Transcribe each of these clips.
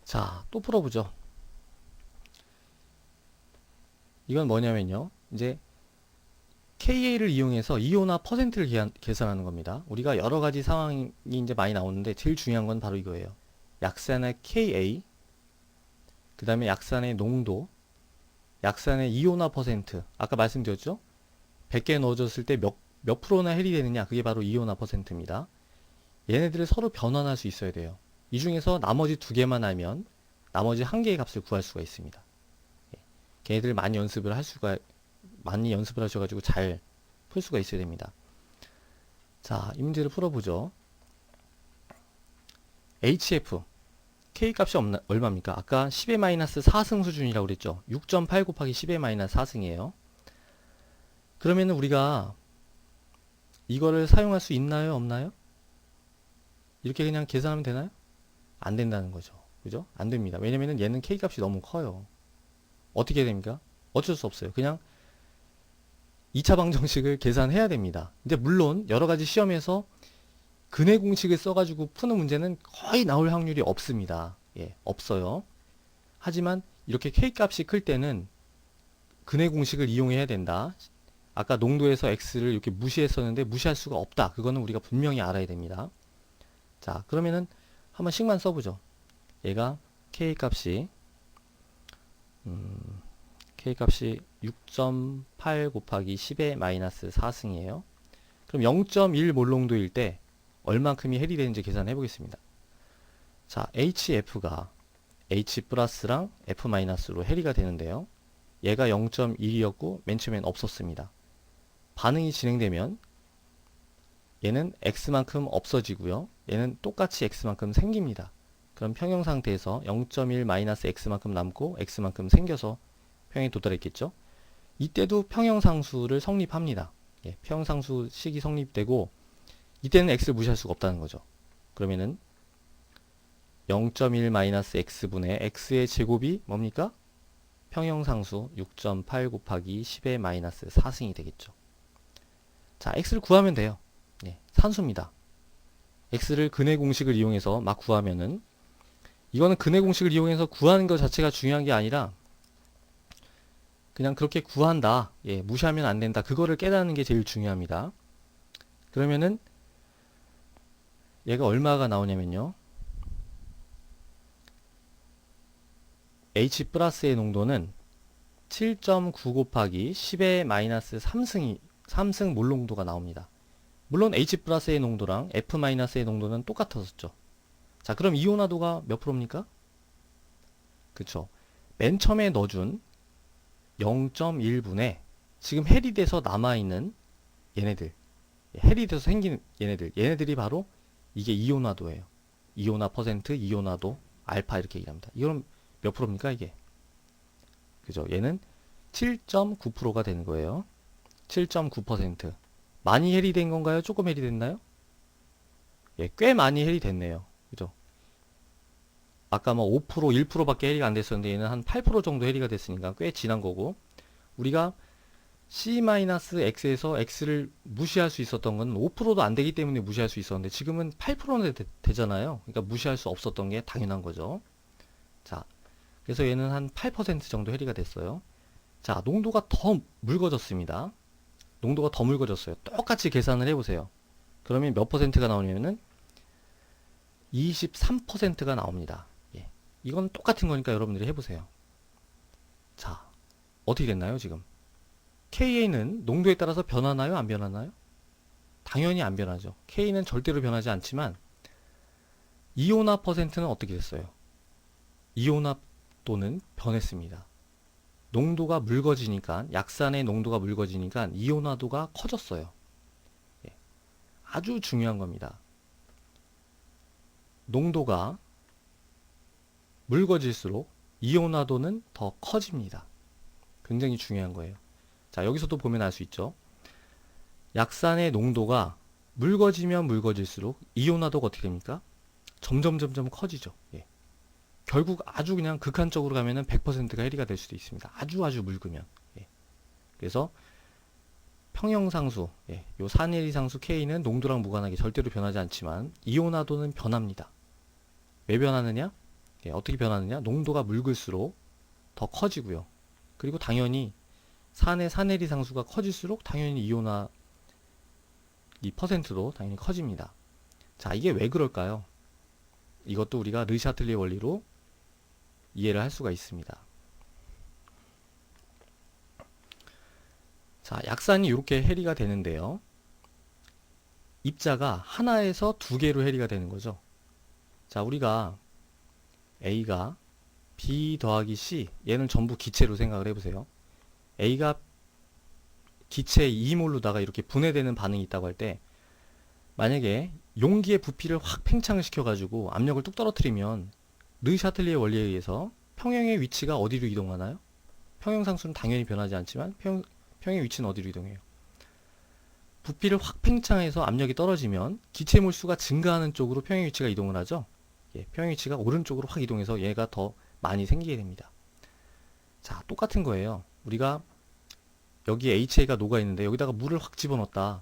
자, 또 풀어보죠. 이건 뭐냐면요. 이제 KA를 이용해서 이온화 퍼센트를 계산하는 겁니다. 우리가 여러 가지 상황이 이제 많이 나오는데 제일 중요한 건 바로 이거예요. 약산의 KA, 그 다음에 약산의 농도, 약산의 이온화 퍼센트. 아까 말씀드렸죠? 100개 넣어줬을 때 몇 프로나 해리되느냐? 그게 바로 이온화 퍼센트입니다. 얘네들을 서로 변환할 수 있어야 돼요. 이 중에서 나머지 두 개만 알면 나머지 한 개의 값을 구할 수가 있습니다. 걔네들 많이 연습을 하셔가지고 잘 풀 수가 있어야 됩니다. 자, 이 문제를 풀어보죠. HF K 값이 얼마입니까? 아까 10의 마이너스 4승 수준이라고 그랬죠. 6.8 곱하기 10의 마이너스 4승이에요. 그러면 우리가 이거를 사용할 수 있나요? 없나요? 이렇게 그냥 계산하면 되나요? 안 된다는 거죠. 그죠? 안 됩니다. 왜냐면은 얘는 K 값이 너무 커요. 어떻게 해야 됩니까? 어쩔 수 없어요. 그냥 2차 방정식을 계산해야 됩니다. 근데 물론 여러 가지 시험에서 근해 공식을 써가지고 푸는 문제는 거의 나올 확률이 없습니다. 예, 없어요. 하지만 이렇게 K 값이 클 때는 근해 공식을 이용해야 된다. 아까 농도에서 X를 이렇게 무시했었는데 무시할 수가 없다. 그거는 우리가 분명히 알아야 됩니다. 자, 그러면은 한 번씩만 써보죠. 얘가 K 값이 K값이 6.8 곱하기 10의 마이너스 4승이에요. 그럼 0.1 몰농도일 때 얼만큼이 해리 되는지 계산해 보겠습니다. 자, HF가 H 플러스랑 F 마이너스로 해리가 되는데요. 얘가 0.1이었고 맨 처음엔 없었습니다. 반응이 진행되면 얘는 X만큼 없어지고요. 얘는 똑같이 X만큼 생깁니다. 그럼 평형 상태에서 0.1 마이너스 X만큼 남고 X만큼 생겨서 평행에 도달했겠죠. 이때도 평형상수를 성립합니다. 예, 평형상수식이 성립되고 이때는 x를 무시할 수가 없다는 거죠. 그러면은 0.1-x분의 x의 제곱이 뭡니까? 평형상수 6.8 곱하기 10의 마이너스 4승이 되겠죠. 자, x를 구하면 돼요. 예, 산수입니다. x를 근해 공식을 이용해서 막 구하면은 이거는 근해 공식을 이용해서 구하는 것 자체가 중요한 게 아니라 그냥 그렇게 구한다. 예, 무시하면 안 된다. 그거를 깨닫는 게 제일 중요합니다. 그러면은 얘가 얼마가 나오냐면요. H 플러스의 농도는 7.9 곱하기 10의 마이너스 3승 몰농도가 나옵니다. 물론 H 플러스의 농도랑 F 마이너스의 농도는 똑같았었죠. 자, 그럼 이온화도가 몇 프로입니까? 그쵸. 맨 처음에 넣어준 0.1분에 지금 해리돼서 남아있는 얘네들, 해리돼서 생긴 얘네들이 바로 이게 이온화도예요. 이온화 퍼센트, 이온화도, 알파 이렇게 얘기합니다. 이건 몇 프로입니까 이게? 그죠? 얘는 7.9%가 되는 거예요. 7.9%. 많이 해리된 건가요? 조금 해리됐나요? 예, 꽤 많이 해리됐네요. 그죠? 아까 뭐 5%, 1%밖에 해리가 안 됐었는데 얘는 한 8% 정도 해리가 됐으니까 꽤 지난 거고, 우리가 C-X에서 X를 무시할 수 있었던 건 5%도 안 되기 때문에 무시할 수 있었는데 지금은 8%는 되잖아요. 그러니까 무시할 수 없었던 게 당연한 거죠. 자, 그래서 얘는 한 8% 정도 해리가 됐어요. 자, 농도가 더 묽어졌습니다. 농도가 더 묽어졌어요. 똑같이 계산을 해보세요. 그러면 몇 퍼센트가 나오냐면은 23%가 나옵니다. 예. 이건 똑같은 거니까 여러분들이 해보세요. 자, 어떻게 됐나요, 지금? KA는 농도에 따라서 변하나요? 안 변하나요? 당연히 안 변하죠. K는 절대로 변하지 않지만 이온화 퍼센트는 어떻게 됐어요? 이온화도는 변했습니다. 농도가 묽어지니까, 약산의 농도가 묽어지니까 이온화도가 커졌어요. 예. 아주 중요한 겁니다. 농도가 묽어질수록 이온화도는 더 커집니다. 굉장히 중요한 거예요. 자, 여기서도 보면 알 수 있죠. 약산의 농도가 묽어지면 묽어질수록 이온화도가 어떻게 됩니까? 점점 커지죠. 예. 결국 아주 그냥 극한적으로 가면은 100%가 해리가 될 수도 있습니다. 아주 묽으면. 예. 그래서 평형상수, 예. 요 산해리상수 K는 농도랑 무관하게 절대로 변하지 않지만 이온화도는 변합니다. 왜 변하느냐? 예, 어떻게 변하느냐? 농도가 묽을수록 더 커지고요. 그리고 당연히 산의 산에리 상수가 커질수록 당연히 이온화 이 퍼센트도 당연히 커집니다. 자, 이게 왜 그럴까요? 이것도 우리가 르샤틀리에 원리로 이해를 할 수가 있습니다. 자, 약산이 이렇게 해리가 되는데요. 입자가 하나에서 두 개로 해리가 되는 거죠. 자, 우리가 A가 B 더하기 C, 얘는 전부 기체로 생각을 해보세요. A가 기체 2몰로다가 이렇게 분해되는 반응이 있다고 할 때, 만약에 용기의 부피를 확 팽창을 시켜가지고 압력을 뚝 떨어뜨리면 르샤틀리에 원리에 의해서 평형의 위치가 어디로 이동하나요? 평형상수는 당연히 변하지 않지만 평형의 위치는 어디로 이동해요? 부피를 확 팽창해서 압력이 떨어지면 기체 몰수가 증가하는 쪽으로 평형 위치가 이동을 하죠. 예, 평형 위치가 오른쪽으로 확 이동해서 얘가 더 많이 생기게 됩니다. 자, 똑같은 거예요. 우리가 여기에 HA가 녹아 있는데 여기다가 물을 확 집어넣었다.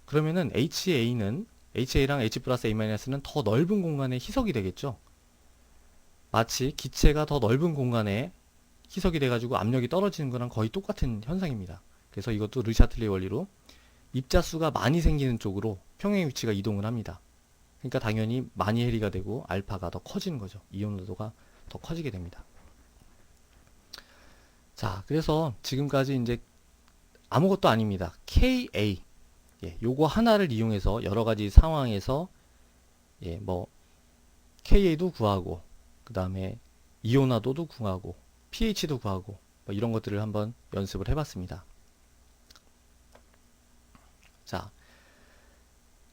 그러면은 HA랑 H 플러스 A-는 더 넓은 공간에 희석이 되겠죠. 마치 기체가 더 넓은 공간에 희석이 돼가지고 압력이 떨어지는 거랑 거의 똑같은 현상입니다. 그래서 이것도 르샤틀리에 원리로 입자수가 많이 생기는 쪽으로 평형의 위치가 이동을 합니다. 그러니까 당연히 많이 해리가 되고 알파가 더 커지는 거죠. 이온도가 더 커지게 됩니다. 자, 그래서 지금까지 이제 아무것도 아닙니다. KA, 예, 요거 하나를 이용해서 여러 가지 상황에서 예, 뭐 KA도 구하고 그 다음에 이온화도도 구하고 pH도 구하고 뭐 이런 것들을 한번 연습을 해봤습니다. 자,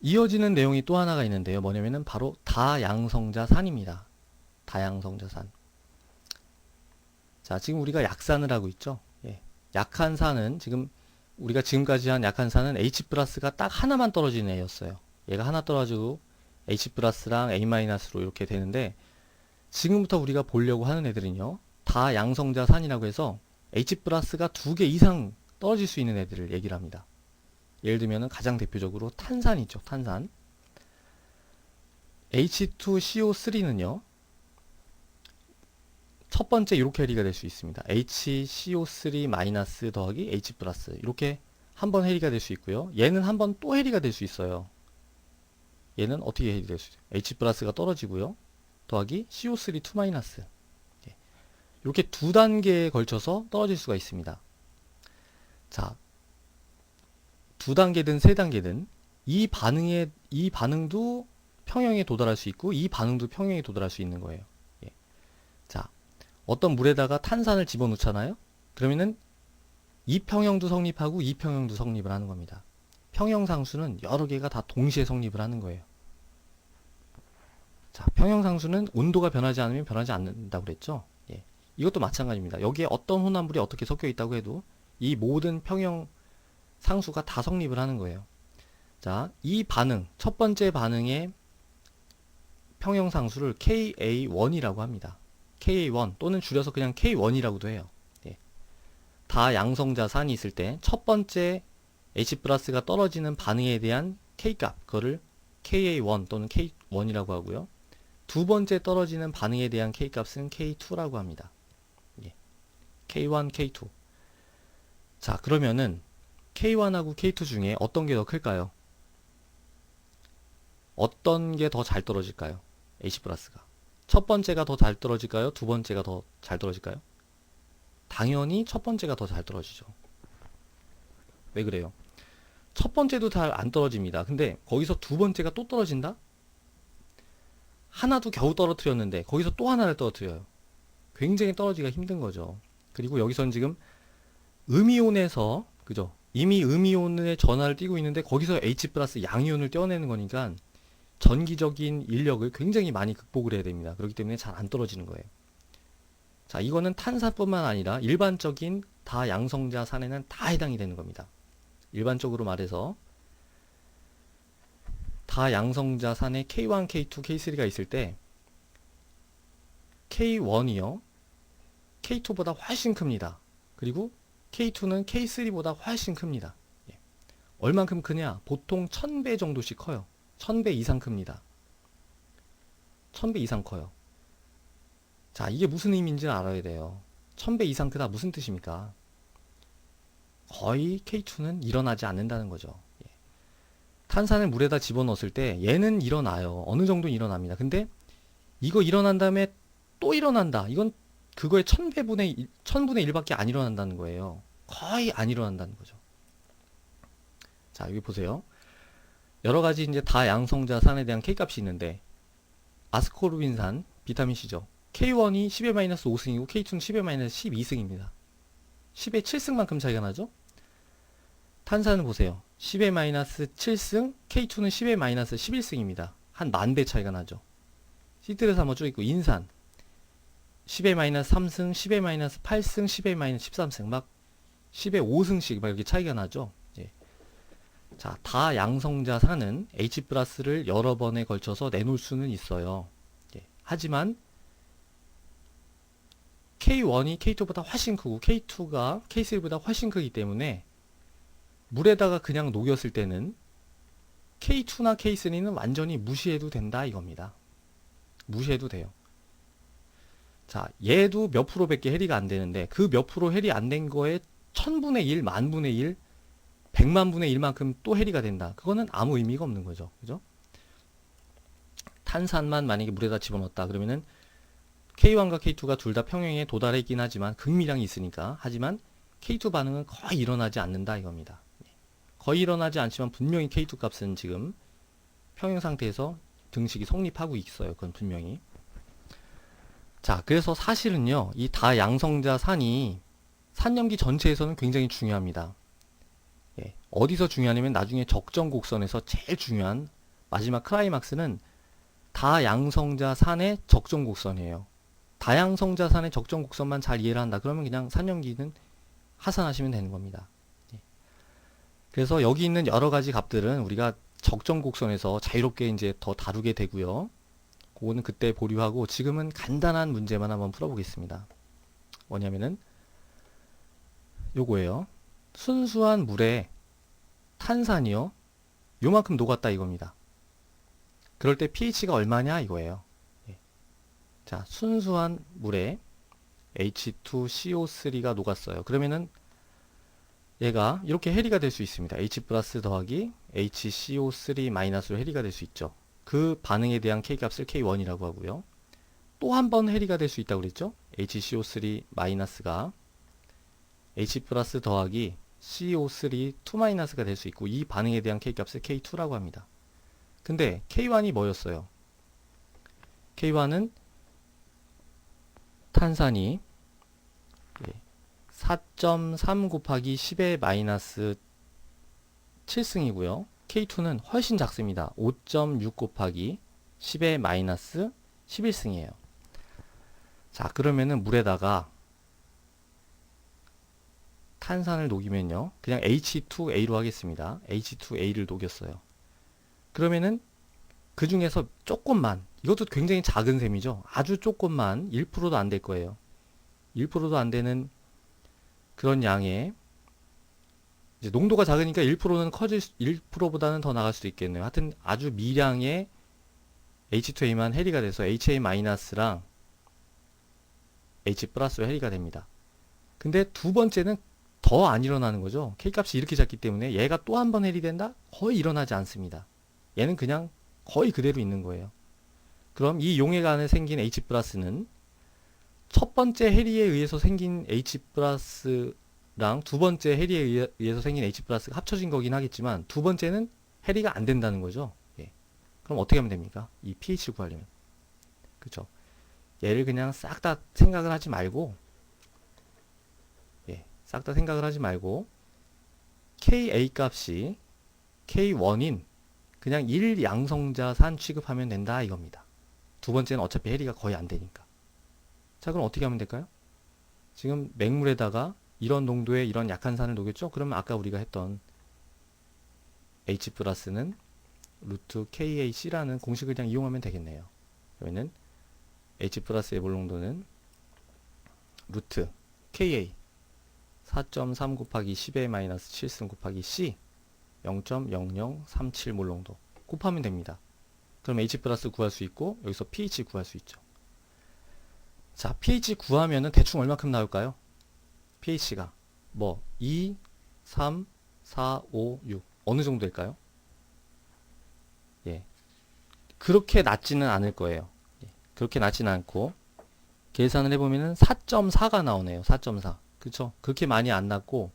이어지는 내용이 또 하나가 있는데요. 뭐냐면은 바로 다양성자산입니다. 다양성자산. 자, 지금 우리가 약산을 하고 있죠. 예, 약한 산은 우리가 지금까지 한 약한 산은 H 플러스가 딱 하나만 떨어지는 애였어요. 얘가 하나 떨어지고 H 플러스랑 A 마이너스로 이렇게 되는데, 지금부터 우리가 보려고 하는 애들은요, 다양성자산이라고 해서 H 플러스가 두 개 이상 떨어질 수 있는 애들을 얘기를 합니다. 예를 들면 가장 대표적으로 탄산이죠. 탄산. H2CO3는요, 첫 번째 이렇게 해리가 될 수 있습니다. HCO3 마이너스 더하기 H 플러스, 이렇게 한 번 해리가 될 수 있고요. 얘는 한 번 또 해리가 될 수 있어요. 얘는 어떻게 해리 될 수 있어요? H 플러스가 떨어지고요, 더하기 CO3 2 마이너스. 이렇게 두 단계에 걸쳐서 떨어질 수가 있습니다. 자, 두 단계든 세 단계든 이 반응도 평형에 도달할 수 있고 이 반응도 평형에 도달할 수 있는 거예요. 예. 자, 어떤 물에다가 탄산을 집어넣잖아요. 그러면은 이 평형도 성립하고 이 평형도 성립을 하는 겁니다. 평형상수는 여러 개가 다 동시에 성립을 하는 거예요. 자, 평형상수는 온도가 변하지 않으면 변하지 않는다고 그랬죠. 예. 이것도 마찬가지입니다. 여기에 어떤 혼합물이 어떻게 섞여 있다고 해도 이 모든 평형 상수가 다 성립을 하는 거예요. 자, 이 반응, 첫 번째 반응의 평형상수를 KA1이라고 합니다. KA1 또는 줄여서 그냥 K1이라고도 해요. 예. 다양성자산이 있을 때 첫 번째 H 플러스가 떨어지는 반응에 대한 K값, 그거를 KA1 또는 K1이라고 하고요. 두 번째 떨어지는 반응에 대한 K값은 K2라고 합니다. 예. K1, K2. 자, 그러면은 K1하고 K2 중에 어떤 게 더 클까요? 어떤 게 더 잘 떨어질까요? H 플러스가. 첫 번째가 더 잘 떨어질까요? 두 번째가 더 잘 떨어질까요? 당연히 첫 번째가 더 잘 떨어지죠. 왜 그래요? 첫 번째도 잘 안 떨어집니다. 근데 거기서 두 번째가 또 떨어진다? 하나도 겨우 떨어뜨렸는데 거기서 또 하나를 떨어뜨려요. 굉장히 떨어지기가 힘든 거죠. 그리고 여기선 지금 음이온에서, 그죠? 이미 음이온의 전하를 띄고 있는데 거기서 H 플러스 양이온을 떼어내는 거니까 전기적인 인력을 굉장히 많이 극복을 해야 됩니다. 그렇기 때문에 잘 안 떨어지는 거예요. 자, 이거는 탄산뿐만 아니라 일반적인 다양성자산에는 다 해당이 되는 겁니다. 일반적으로 말해서 다양성자산에 K1, K2, K3가 있을 때 K1이요, K2보다 훨씬 큽니다. 그리고 K2는 K3보다 훨씬 큽니다. 예. 얼만큼 크냐? 보통 1000배 정도씩 커요. 1000배 이상 큽니다. 1000배 이상 커요. 자, 이게 무슨 의미인지는 알아야 돼요. 1000배 이상 크다 무슨 뜻입니까? 거의 K2는 일어나지 않는다는 거죠. 예. 탄산을 물에다 집어넣었을 때 얘는 일어나요. 어느 정도 일어납니다. 근데 이거 일어난 다음에 또 일어난다. 이건 그거의 1000분의 1밖에 안 일어난다는 거예요. 거의 안 일어난다는 거죠. 자, 여기 보세요. 여러 가지 이제 다양성자산에 대한 K값이 있는데, 아스코르빈산, 비타민C죠. K1이 10의-5승이고 K2는 10의-12승입니다. 10의 7승만큼 차이가 나죠? 탄산을 보세요. 10의-7승, K2는 10의-11승입니다. 한 10,000배 차이가 나죠. 시트레스 한번 쭉 있고, 인산 10의-3승, 10의-8승, 10의-13승 막 10의 5승씩 막 이렇게 차이가 나죠. 예. 자, 다양성자산은 H 플러스를 여러 번에 걸쳐서 내놓을 수는 있어요. 예. 하지만 K1이 K2보다 훨씬 크고 K2가 K3보다 훨씬 크기 때문에 물에다가 그냥 녹였을 때는 K2나 K3는 완전히 무시해도 된다 이겁니다. 무시해도 돼요. 자, 얘도 몇 프로밖에 해리가 안 되는데 그 몇 프로 해리 안 된 거에 1000분의 1, 만분의 1, 100만분의 1만큼 또 해리가 된다. 그거는 아무 의미가 없는 거죠. 그죠? 탄산만 만약에 물에다 집어넣었다. 그러면은 K1과 K2가 둘 다 평형에 도달해 있긴 하지만 극미량이 있으니까. 하지만 K2 반응은 거의 일어나지 않는다 이겁니다. 거의 일어나지 않지만 분명히 K2 값은 지금 평형 상태에서 등식이 성립하고 있어요. 그건 분명히. 자, 그래서 사실은요, 이 다양성자산이 산염기 전체에서는 굉장히 중요합니다. 예, 어디서 중요하냐면 나중에 적정곡선에서 제일 중요한 마지막 클라이막스는 다양성자산의 적정곡선이에요. 다양성자산의 적정곡선만 잘 이해를 한다. 그러면 그냥 산염기는 하산하시면 되는 겁니다. 예. 그래서 여기 있는 여러 가지 값들은 우리가 적정곡선에서 자유롭게 이제 더 다루게 되고요. 그거는 그때 보류하고 지금은 간단한 문제만 한번 풀어보겠습니다. 뭐냐면은 요거예요. 순수한 물에 탄산이요. 요만큼 녹았다 이겁니다. 그럴 때 pH가 얼마냐 이거예요. 예. 자, 순수한 물에 H2CO3가 녹았어요. 그러면은 얘가 이렇게 해리가 될 수 있습니다. H 플러스 더하기 HCO3 마이너스로 해리가 될 수 있죠. 그 반응에 대한 K값을 K1이라고 하고요. 또 한 번 해리가 될 수 있다고 그랬죠. HCO3 마이너스가 H 플러스 더하기 CO3 2 마이너스가 될 수 있고 이 반응에 대한 K값을 K2라고 합니다. 근데 K1이 뭐였어요? K1은 탄산이 4.3 곱하기 10의 마이너스 7승이고요. K2는 훨씬 작습니다. 5.6 곱하기 10의 마이너스 11승이에요. 자, 그러면은 물에다가 탄산을 녹이면요. 그냥 H2A로 하겠습니다. H2A를 녹였어요. 그러면은 그 중에서 조금만, 이것도 굉장히 작은 셈이죠. 아주 조금만, 1%도 안 될 거예요. 1%도 안 되는 그런 양의 이제 농도가 작으니까 1%는 1%보다는 더 나갈 수도 있겠네요. 하여튼 아주 미량의 H2A만 해리가 돼서 HA-랑 H 플러스로 해리가 됩니다. 근데 두 번째는 더 안 일어나는 거죠. K값이 이렇게 작기 때문에 얘가 또 한 번 해리된다? 거의 일어나지 않습니다. 얘는 그냥 거의 그대로 있는 거예요. 그럼 이 용액 안에 생긴 H 플러스는 첫 번째 해리에 의해서 생긴 H 플러스랑 두 번째 해리에 의해서 생긴 H 플러스가 합쳐진 거긴 하겠지만 두 번째는 해리가 안 된다는 거죠. 예. 그럼 어떻게 하면 됩니까? 이 pH를 구하려면. 그쵸? 얘를 그냥 싹 다 생각을 하지 말고 싹 다 생각을 하지 말고 Ka 값이 K1인 그냥 1양성자산 취급하면 된다 이겁니다. 두 번째는 어차피 해리가 거의 안 되니까. 자, 그럼 어떻게 하면 될까요? 지금 맹물에다가 이런 농도의 이런 약한 산을 녹였죠? 그러면 아까 우리가 했던 H 플러스는 루트 KAC라는 공식을 그냥 이용하면 되겠네요. 그러면은 H 플러스의 몰 농도는 루트 KA 4.3 곱하기 10의 마이너스 7승 곱하기 C 0.0037 몰 농도 곱하면 됩니다. 그럼 H 플러스 구할 수 있고 여기서 pH 구할 수 있죠. 자, pH 구하면은 대충 얼마큼 나올까요? pH가 뭐 2, 3, 4, 5, 6 어느 정도일까요? 예, 그렇게 낮지는 않을 거예요. 예, 그렇게 낮지는 않고 계산을 해보면은 4.4가 나오네요. 4.4. 그쵸? 그렇게 많이 안 낮고,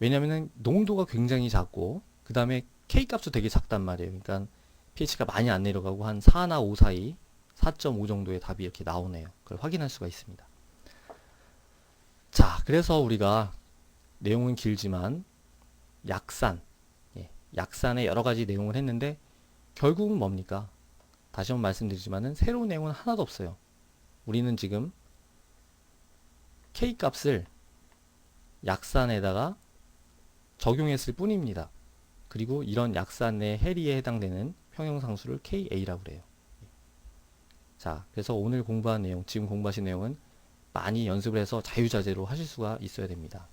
왜냐면은 농도가 굉장히 작고 그 다음에 K값도 되게 작단 말이에요. 그러니까 pH가 많이 안 내려가고 한 4나 5 사이 4.5 정도의 답이 이렇게 나오네요. 그걸 확인할 수가 있습니다. 자, 그래서 우리가 내용은 길지만 약산, 예, 약산의 여러 가지 내용을 했는데 결국은 뭡니까? 다시 한번 말씀드리지만은 새로운 내용은 하나도 없어요. 우리는 지금 K값을 약산에다가 적용했을 뿐입니다. 그리고 이런 약산의 해리에 해당되는 평형상수를 KA라고 그래요. 자, 그래서 오늘 공부한 내용, 지금 공부하신 내용은 많이 연습을 해서 자유자재로 하실 수가 있어야 됩니다.